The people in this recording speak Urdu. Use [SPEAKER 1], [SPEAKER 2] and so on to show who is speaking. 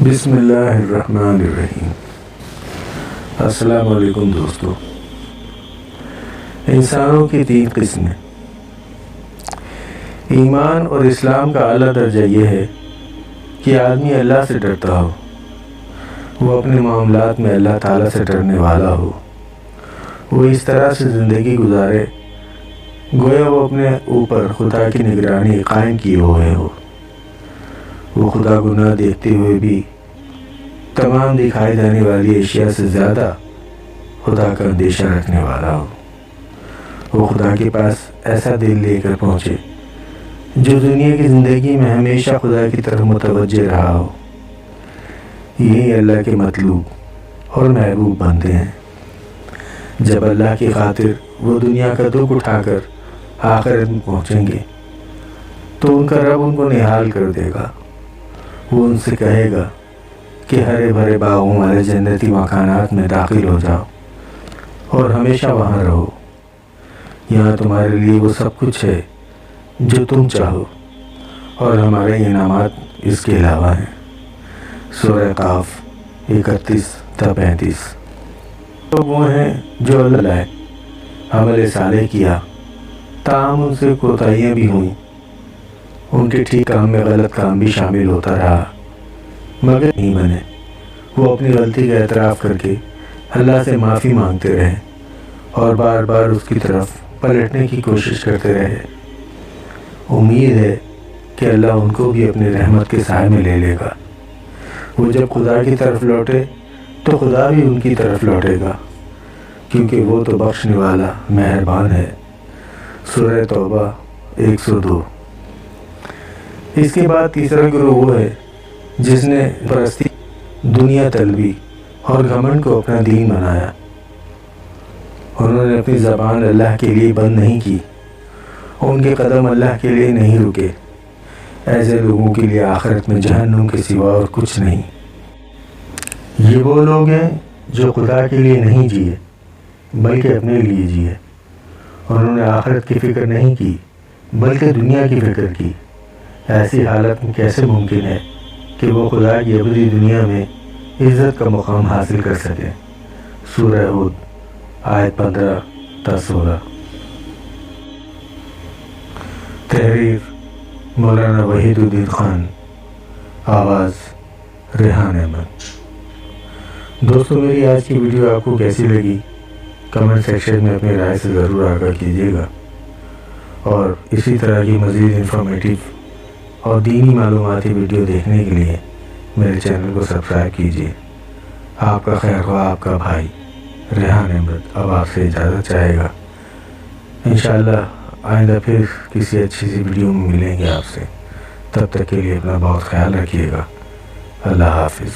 [SPEAKER 1] بسم اللہ الرحمن الرحیم۔ السلام علیکم دوستو۔ انسانوں کی 3 قسمیں۔ ایمان اور اسلام کا اعلیٰ درجہ یہ ہے کہ آدمی اللہ سے ڈرتا ہو، وہ اپنے معاملات میں اللہ تعالیٰ سے ڈرنے والا ہو، وہ اس طرح سے زندگی گزارے گویا وہ اپنے اوپر خدا کی نگرانی قائم کیے ہوئے ہو، وہ خدا گناہ دیکھتے ہوئے بھی تمام دکھائی جانے والی اشیاء سے زیادہ خدا کا اندیشہ رکھنے والا ہو، وہ خدا کے پاس ایسا دل لے کر پہنچے جو دنیا کی زندگی میں ہمیشہ خدا کی طرف متوجہ رہا ہو۔ یہی اللہ کے مطلوب اور محبوب بندے ہیں۔ جب اللہ کی خاطر وہ دنیا کا دکھ اٹھا کر آخرت میں پہنچیں گے تو ان کا رب ان کو نہال کر دے گا۔ وہ ان سے کہے گا کہ ہرے بھرے باغوں والے جنتی مکانات میں داخل ہو جاؤ اور ہمیشہ وہاں رہو، یہاں تمہارے لیے وہ سب کچھ ہے جو تم چاہو، اور ہمارے انعامات اس کے علاوہ ہیں۔ سورہ قاف 31-35۔ تو وہ ہیں جو اللہ لائے عمل صالح کیا، تاہم ان سے کوتاہیاں بھی ہوئیں، ان کے ٹھیک کام میں غلط کام بھی شامل ہوتا رہا، مگر نہیں بنے۔ وہ اپنی غلطی کا اعتراف کر کے اللہ سے معافی مانگتے رہے اور بار بار اس کی طرف پلٹنے کی کوشش کرتے رہے۔ امید ہے کہ اللہ ان کو بھی اپنی رحمت کے سائے میں لے لے گا۔ وہ جب خدا کی طرف لوٹے تو خدا بھی ان کی طرف لوٹے گا، کیونکہ وہ تو بخشنے والا مہربان ہے۔ سورہ توبہ 102۔ اس کے بعد تیسرا گروہ وہ ہے جس نے پرستی، دنیا طلبی اور گھمنڈ کو اپنا دین بنایا۔ انہوں نے اپنی زبان اللہ کے لیے بند نہیں کی، ان کے قدم اللہ کے لیے نہیں رکے۔ ایسے لوگوں کے لیے آخرت میں جہنم کے سوا اور کچھ نہیں۔ یہ وہ لوگ ہیں جو خدا کے لیے نہیں جیے بلکہ اپنے لیے جیے۔ انہوں نے آخرت کی فکر نہیں کی بلکہ دنیا کی فکر کی۔ ایسی حالت میں کیسے ممکن ہے کہ وہ خدا کی ابدی دنیا میں عزت کا مقام حاصل کر سکے؟ سورہ ہود آیت 15-16۔ تحریر مولانا وحید الدین خان، آواز ریحان احمد۔ دوستو، میری آج کی ویڈیو آپ کو کیسی لگی کمنٹ سیکشن میں اپنی رائے سے ضرور آگاہ کیجیے گا، اور اسی طرح کی مزید انفارمیٹیو اور دینی معلوماتی ویڈیو دیکھنے کے لیے میرے چینل کو سبسکرائب کیجیے۔ آپ کا خیر خواہ، آپ کا بھائی ریحان احمد اب آپ سے اجازت چاہے گا۔ انشاءاللہ آئندہ پھر کسی اچھی سی ویڈیو میں ملیں گے آپ سے۔ تب تک کے لیے اپنا بہت خیال رکھیے گا۔ اللہ حافظ۔